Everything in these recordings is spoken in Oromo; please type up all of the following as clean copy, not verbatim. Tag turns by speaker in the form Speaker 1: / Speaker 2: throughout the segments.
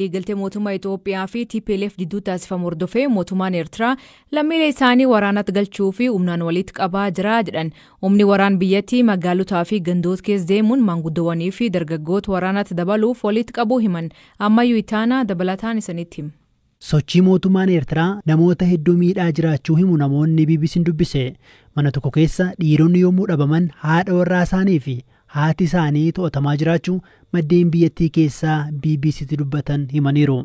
Speaker 1: waliigaltee mootummaa Itoophiyaa fi TPLF jidduu taasifamu hordofee mootummaan Eertiraa lammiilee isaanii waraanatti galchuu fi humnaan walitti qabaa jira jedhan. Humni waraan biyyattii magaalotaa fi gandoota keessa deemuun maanguddoowwanii fi dargaggoota waraanatti dabaluuf walitti qabuu himan. Ammayyuu itaana dabalataan isanitti himu.
Speaker 2: Sochii mootummaan Eertiraa namoota hedduu miidhaa jiraachuu himu namoonni BBC'n dubbise. Mana tokko keessa dhiironni yommuu dhabaman haadha warraa isaanii fi haati isaanii to'atamaa jiraachuu maddeen biyyattii keessaa BBC'tti dubbatan himaniiru.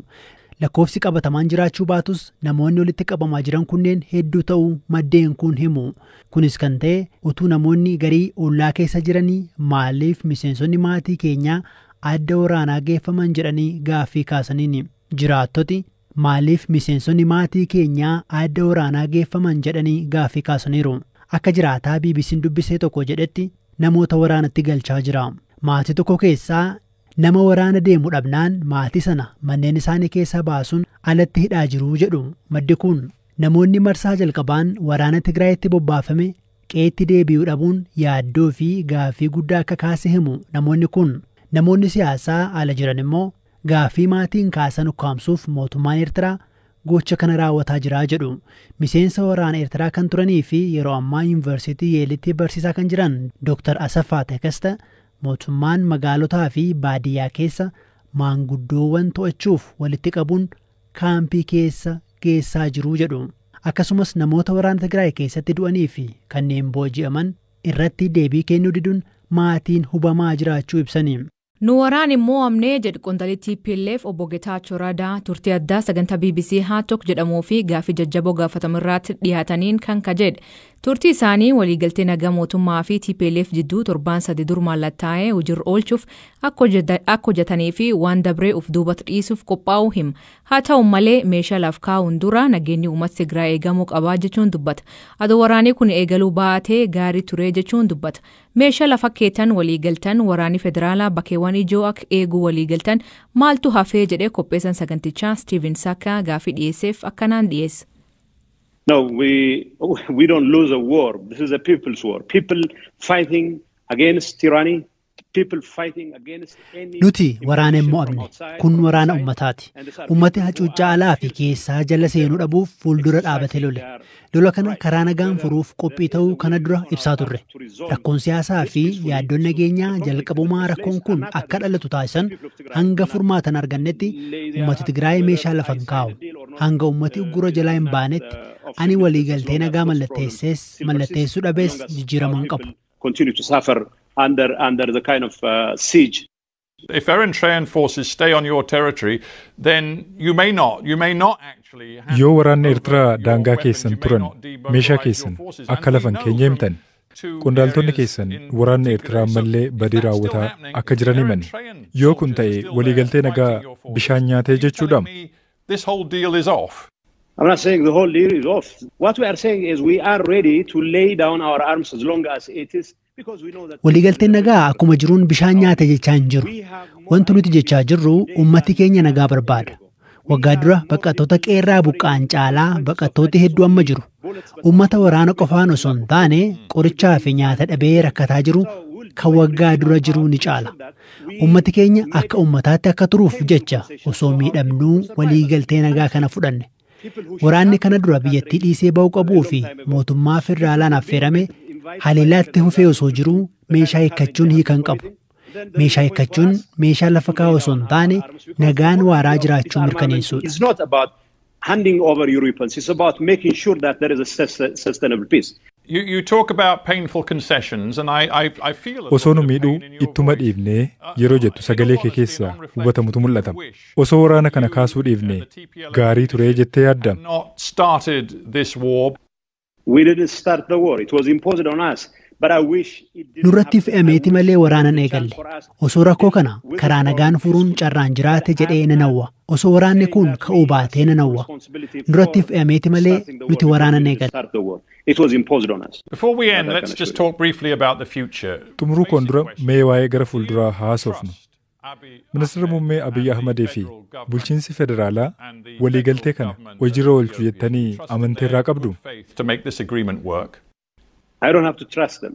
Speaker 2: Lakkoofsi qabatamaan jiraachuu baatus namoonni walitti qabamaa jiran kunneen hedduu ta'uu maddeen kun himu. Kunis kan ta'e utuu namoonni garii ollaa keessa jiranii maaliif miseensonni maatii keenyaa adda waraanaa geeffaman jedhanii gaaffii kaasaniini. Jiraattoti maaliif miseensonni maatii keenyaa adda waraanaa geeffaman jedhanii gaaffii kaasaniiru. Akka jiraataa BBC'n dubbisee tokko jedhetti namoota waraanatti galchaa jira. Maatii tokko keessaa nama waraana deemu dhabnaan maatii sana manneen isaanii keessaa baasuun alatti hidhaa jiru jedhu. Maddi kun namoonni marsaa jalqabaan waraana Tigraayitti bobbaafame qeetti deebi'uu dhabuun yaaddoo fi gaaffii guddaa akka kaase himu. Namoonni kun namoonni siyaasaa ala jiran immoo gaaffii maatiin kaasan ukkaamsuuf mootummaan Eertiraa gocha kana raawwataa jira jedhu. Miseensa waraana Eertiraa kan turanii fi yeroo ammaa yuunivarsiitii Yeelitti barsiisaa kan jiran Dr. Asaffaa Tekesta mootummaan magaalotaa fi baadiyyaa keessa maanguddoowwan to'achuuf walitti qabuun kaampii keessa geessaa jiru jedhu. Akkasumas namoota waraana Tigraay keessatti du'anii fi kanneen booji'aman irratti deebii kennuu diduun maatiin hubamaa jiraachuu ibsanii.
Speaker 1: Nu waraan immoo amnee jedhu qondaalli TPLF obbo Getaachoo Radaa turtii addaa sagantaa BBC Haatok jedhamuu fi gaaffii jajjaboo gaafatamirraatti dhiyaataniin kan kajedhe. Turtii isaanii waliigaltee nagaa mootummaa fi TPLF jidduu torbaan 3 dur mallattaa'ee hojiirra oolchuuf akka hojjetanii fi waan dabree uf duubatti dhiisuuf qophaa'uu hima. Haa ta'u malee meeshaa lafa kaa'uun dura nageenyi uummata Tigraay eegamuu qabaa jechuun dubbata. Adoo waraanni kun eegaluu baatee gaarii ture jechuun dubbata. Meeshaa lafa keetan waliigaltan waraanni federaalaa bakkeewwan ijoo akka eeguu waliigaltan maaltu hafee jedhee qopheessan sagantichaa Steven Saka gaaffii dhiyeesseef akkanaan dhiyeesse.
Speaker 3: No, we don't lose a war. This is a people's war. People fighting against tyranny.
Speaker 2: Nuti waraana hin mo'amne. Kun waraana ummataati. Ummati hacuuccaa alaa fi keessaa jala seenuu dhabuuf fuuldura dhaabate lole. Lola kana karaa nagaan furuuf qophii ta'uu kana dura ibsaa turre. Rakkoon siyaasaa fi yaaddoon nageenyaa jalqabumaa rakkoon kun akka dhalatu taasisan hanga furmaatan argannetti ummati Tigraay meeshaa lafa hin kaa'u. Hanga ummati uggura jalaa hin baanetti ani waliigaltee nagaa mallatteessuu dhabees jijjiiramuu hin qabu.
Speaker 3: Under the kind of siege.
Speaker 4: If Eritrean forces stay on your territory, then you may not actually.
Speaker 5: Yoo waraanni Eertiraa daangaa keessan turan meeshaa keessan akka lafan keenya himtan qondaaltonni keessan waraanni Eertiraa mallee badii raawwataa akka jiran himan. Yoo kun ta'e waliigaltee nagaa bishaan nyaatee jechuudha.
Speaker 4: This whole deal is off.
Speaker 3: I'm not saying the whole deal is off. What we are saying is we are ready to lay down our arms as long as it is.
Speaker 2: Waliigalteen nagaa akkuma jiruun bishaan nyaate jechaa hin jiru. Wanti nuti jechaa jirru ummati keenya nagaa barbaada. Waggaa dura baqattoota qeerraa buqqa'an caalaa baqattooti hedduu amma jiru. Ummata waraana qofaan osoo hin taane qorichaa fi nyaata dhabee rakkataa jiru kan waggaa dura jiru ni caala. Ummati keenya akka ummataatti akka turuuf jecha osoo miidhamnuu waliigaltee nagaa kana fudhanne. Waraanni kana dura biyyattii dhiisee ba'uu qabuu fi mootummaa federaalaan affeerame haleelaatti hufee osoo jiruu meeshaa hiikkachuun hiikan qabu. Meeshaa hiikkachuun meeshaa lafa kaa'u osoo hin taane nagaan waaraa jiraachuu mirkaneessuudha.
Speaker 3: It's not about handing over your weapons. It's about making sure that there is a sustainable peace.
Speaker 4: You talk about painful concessions and I feel
Speaker 5: osoo nu miidhuu ittuma dhiibnee yeroo jettu sagalee kee keessaa hubatamutu mul'ata. Osoo waraana kana kaasuu dhiibnee gaarii turee jettee yaadda.
Speaker 3: We didn't start the war. It was imposed on us. But I wish it didn't.
Speaker 2: Nurratti fe'ameeti malee waraanan eegalle. Osoo rakkoo kana karaa nagaan furuun carraan jiraate jedhee nan hawwa. Osoo waraanni kun ka'uu baatee nan hawwa. Nurratti fe'ameeti malee nuti waraanan eegalle.
Speaker 3: It was imposed on us.
Speaker 4: Before we end, let's just talk briefly about the future.
Speaker 5: Xumuruu koon dura mee waa'ee gara fuulduraa haasofnu. Ministeera muummee Abiy Ahmedii fi bulchiinsi federaalaa waliigaltee kana hojiirra oolchu jettanii amanteerraa qabdu.
Speaker 3: I don't have to trust them,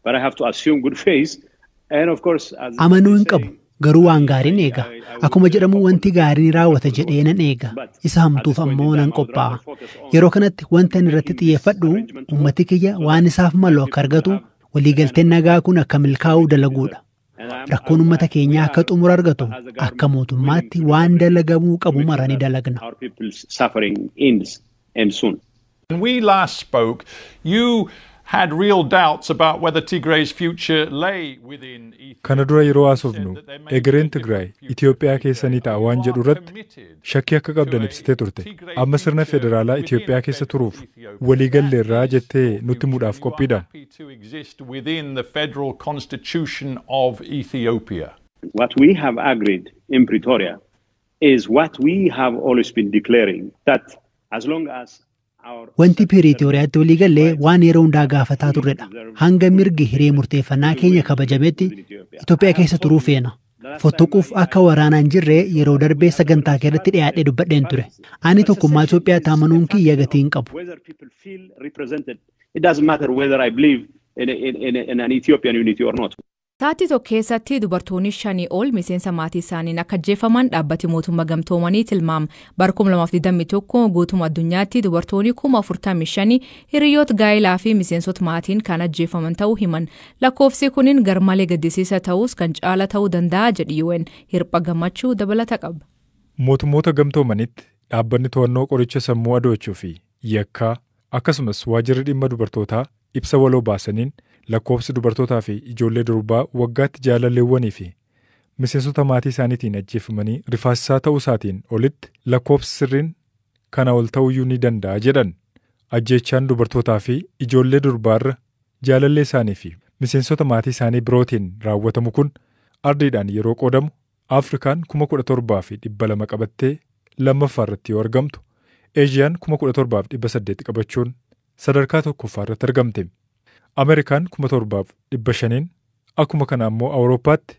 Speaker 3: but I have to assume good faith. And of course,
Speaker 2: amanuu hin qabu garuu waan gaariin eega. Akkuma jedhamu wanti gaariin raawwata jedhee nan eega. Isa hamtuuf ammoo nan qophaa'a. Yeroo kanatti wanta inni irratti xiyyeeffadhu uummati kiyya waan isaaf malu akka argatu waliigalteen nagaa kun akka milkaa'uu dalaguudha. Rakkoon uummata keenyaa akka xumura argatu akka mootummaatti waan dalagamuu qabu maranii dalagna.
Speaker 4: When we last spoke, you had real doubts about whether Tigray's future lay within Ethiopia.
Speaker 5: Kana dura yeroo haasofnu egereen Tigraay Itoophiyaa keessanii ta'a waan jedhu irratti shakkii akka qabdan ibsitee turte. Amma sirna federaalaa Itoophiyaa keessa turuuf waliigalleerraa jettee nutti himuudhaaf qophiidha.
Speaker 3: What we have agreed in Pretoria is what we have always been declaring, that as long as
Speaker 2: Wanti Piriitooriyaatti waliigallee waan yeroo hundaa gaafataa turredha. Hanga mirgi hiree murteeffannaa keenya kabajametti Itoophiyaa keessa turuu feena. Fottoquuf akka waraanaan jirre yeroo darbee sagantaa keessatti dhiyaadhee dubbadheen ture. Ani tokkummaa Itoophiyaa taamanuun kiyya gatii hin qabu.
Speaker 3: It doesn't matter whether I believe in an Ethiopian unity or not.
Speaker 1: Sa'aatii tokko keessatti dubartoonni 5 ol miseensa maatii isaaniin akka ajjeefaman dhaabbati mootummaa gamtoomanii tilmaama. Bara 2021 guutummaa addunyaatti dubartoonni 45,000 hiriyoota gaa'ilaa fi miseensota maatiin kan ajjeefaman ta'uu himan. Lakkoofsi kunin garmalee gaddisiisaa ta'us kan caala ta'uu danda'a jedhi UN hirpha gammachuu dabalata qaba.
Speaker 5: Mootummoota gamtoomanitti dhaabbanni to'annoo qoricha sammuu adoochuu fi yakkaa akkasumas waajjirri dhimma dubartootaa ibsa waloo baasaniin lakkoofsi dubartootaa fi ijoollee durbaa waggaatti jaalalleewwanii fi miseensota maatii isaaniitiin ajjeefamanii rifaasisaa ta'uu isaatiin olitti lakkoofsi sirriin kana ol ta'uyyuu ni danda'a jedhan. Ajjeechaan dubartootaa fi ijoollee durbaarra jaalallee isaanii fi miseensota maatii isaanii birootiin raawwatamu kun ardiidhaan yeroo qoodamu Afrikaan 17,200 qabattee lammaffaa irratti yoo argamtu, Eeshiyaan 17,800 qabachuun sadarkaa tokkoffaa irratti argamte. Amerikaan 7,500 akkuma kana ammoo Awurooppaatti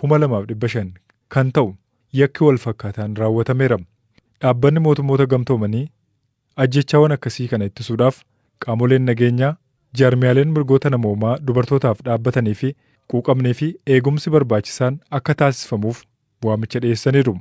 Speaker 5: 2,500 kan ta'u yakki wal fakkaataan raawwatameera. Dhaabbanni mootummoota gamtoomanii ajjechaawwan akkasii kana ittisuudhaaf qaamoleen nageenyaa, jaarmiyaaleen mirgoota namoomaa dubartootaaf dhaabbatanii fi quuqamnee fi eegumsi barbaachisaan akka taasifamuuf waamicha dhiyeessaniiru.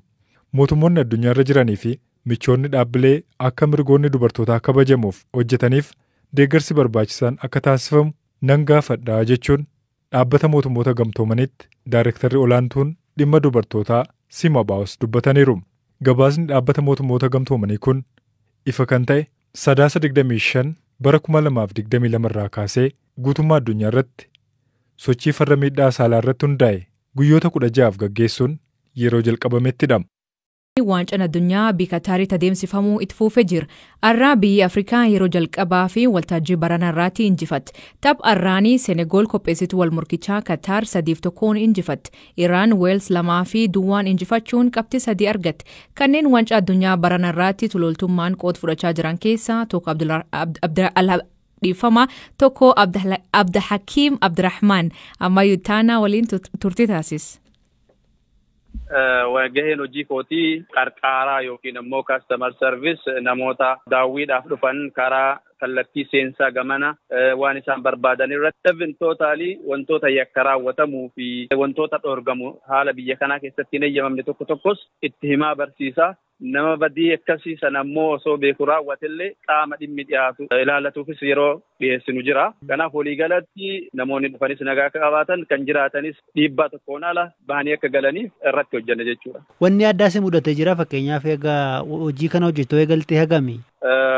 Speaker 5: Mootummoonni addunyaarra jiranii fi michoonni dhaabbilee akka mirgoonni dubartootaa kabajamuuf hojjetaniif deeggarsi barbaachisaan akka taasifamu nan gaafadhaa jechuun dhaabbata mootummoota gamtoomanitti daayirektarri olaantuun dhimma dubartootaa Sima Baawus dubbataniiru. Gabaasni dhaabbata mootummoota gamtoomanii kun ifa kan ta'e Sadaasa 25 bara 2022 irraa kaasee guutummaa addunyaa irratti sochii farra miidhaa saalaa irratti hundaa'e guyyoota 16 gaggeessuun yeroo jalqabamettidha.
Speaker 1: Waancaan addunyaa biyya Qataaritti adeemsifamuu itti fufee jira. Arraa biyyi Afrikaa yeroo jalqabaa fi waltajjii baranaa irratti injifatte. Tapha arraanii Senegool qopheessitu wal morkichaa Qataar 3-1 injifatte. Iraan Weels 2-2 injifachuun qabxii 3 argatte. Kanneen waancaa addunyaa baranaa irratti tuloltummaan qooda fudhachaa jiran keessaa tokko tokko Abdahakiim Abdirahmaan ammayyuu taanaa waliin turtii taasisa.
Speaker 6: Gaheen hojii kootii qarqaaraa yookiin ammoo customer service namoota daawwiidhaaf dhufan karaa kallattii seensaa gamana waan isaan barbaadan irratti tootaalii wantoota yakka raawwatamuu fi wantoota dhoorgamu haala biyya kanaa keessatti hin eeyyamamne tokko tokkos itti himaa barsiisa. Nama badii akkasii sana ammoo osoo beeku raawwatellee qaama dhimmi dhiyaatu ilaallatuufis yeroo dhiyeessinu jira. Kanaaf waliigalatti namoonni dhufanis nagaa akka qabaatan kan jiraatanis dhiibbaa tokkoon ala bahanii akka galaniif irratti hojjanna jechuudha.
Speaker 2: Wanni addaa si mudatee jira fakkeenyaaf egaa hojii kana hojjettoo eegaltee hagami?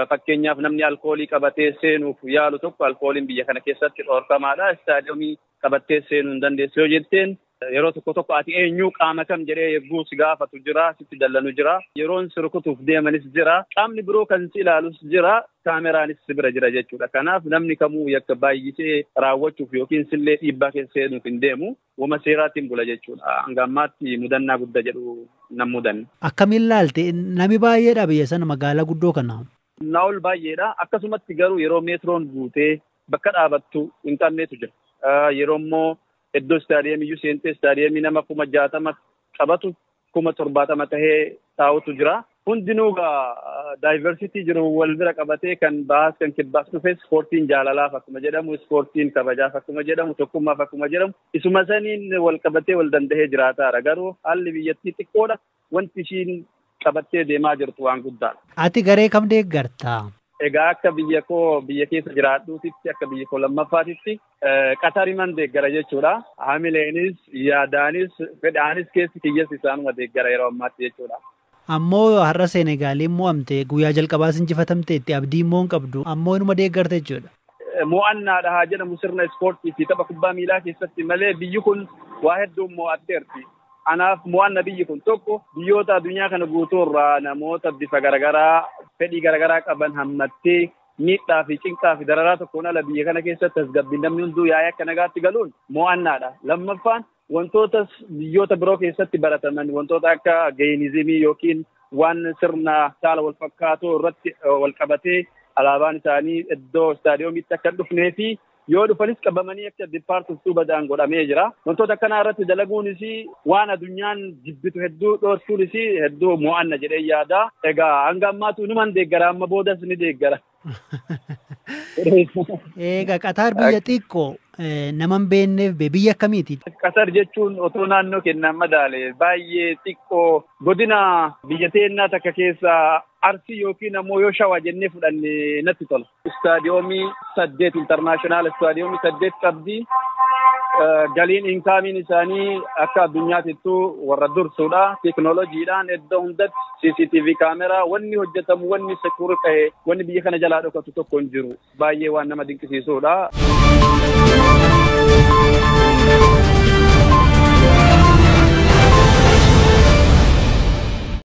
Speaker 6: Fakkeenyaaf namni alkoolii qabatee seenuuf yaalu tokko alkooliin biyya kana keessatti dhoorkamaadha. Istaadiyoomii qabattee seenuu hin dandeessu yoo jetteen yeroo tokko ati eenyuu qaama kam jedhee eegguu si gaafatu jira, sitti dallanu jira, yeroon si rukutuuf deemanis jira, qaamni biroo kan si ilaalus jira, kaameraanis si bira jira jechuudha. Kanaaf namni kamuu yakka baay'isee raawwachuuf yookiin sillee dhiibbaa keessa seenuuf hin deemu wama seeraatiin bula jechuudha. Hanga ammaatti mudannaa guddaa jedhu nan mudanne.
Speaker 2: Akkamiin laalte namni baay'eedha biyya sana magaalaa guddoo kana?
Speaker 6: Naa'ol baay'eedha. Akkasumatti garuu yeroo meetroon guutee bakka dhaabattu hin qabneetu jira. Yeroo immoo iddoo istaadiyeemii iyyuu seentee istaadiyeemii nama 60,000 qabatu 70,000 tahee taa'utu jira. hundinuu diversity jiru wal bira qabatee kan baas kan kibbaas dhufe ispoortiin jaalalaaf akkuma jedhamu ispoortiin kabajaaf akkuma jedhamu tokkummaaf akkuma jedhamu isuma saniin wal qabatee wal dandahee jiraataadha garuu haalli biyyattii xiqqoodha wanti ishiin qabattee deemaa jirtu waan guddaadha.
Speaker 2: Ati garee kam deeggarta?
Speaker 6: Egaa akka biyya keessa jiraadhuutitti akka biyya koo lammaffaatitti Qatariman deeggara jechuudha. Haamileenis yaadaanis fedhaanis keessi kiyyas isaanuma deeggara yeroo ammaatti jechuudha.
Speaker 2: Ammoo har'a Seenegaaliin mo'amte guyyaa jalqabaas injifatamte itti abdii immoo hin qabdu ammoo inuma deeggarte jechuudha.
Speaker 6: Mo'annaadha haa jedhamu sirna ispoortii fi tapha kubbaa miilaa keessatti malee biyyi kun waa hedduun mo'atteerti. Anaaf mo'anna biyyi kun tokko biyyoota addunyaa kana guutuurraa namoota bifa garaagaraa fedhii garaagaraa qaban hammattee miidhaa fi cinqaa fi dararaa tokkoon ala biyya kana keessatti tasgabbiin namni hunduu yaa'ee akka nagaatti galuun mo'annaadha. Lammaffaan wantoota biyyoota biroo keessatti barataman wantoota akka geenizimii yookiin waan sirna saala wal fakkaatoo irratti wal qabatee alaabaan isaanii iddoo istaadiyoomitti akka dhufnee fi yoo dhufanis qabamanii akka dipaartuutu badaan godhamee jira. Wantoota akkanaa irratti dalaguunis waan addunyaan jibbitu hedduu dhoorsuunis hedduu mo'anna jedhee yaada. Egaa hanga ammaatu numan deeggara amma boodas ni deeggara.
Speaker 2: Egaa Qatar biyya xiqqoo naman beekneef biyya akkamiiti?
Speaker 6: Qatar jechuun otoo naannoo kennaan madaale baay'ee xiqqoo godina biyya teennaa takka keessa Arsii yookiin ammoo yoo Shawaa jennee fudhanne natti tola. Istaadiyoomii 8 intarnaashinaal istaadiyoomii 8 qabdi. Galiin inkaamiin isaanii akka addunyaatittuu warra dursuudha. Teekinooloojiidhaan iddoo hundatti CCTV kaameraa wanni hojjetamu wanni sekuuri ta'e wanni biyya kana jalaa dhokatu tokko hin jiru. Baay'ee waan nama dinqisiisuudha.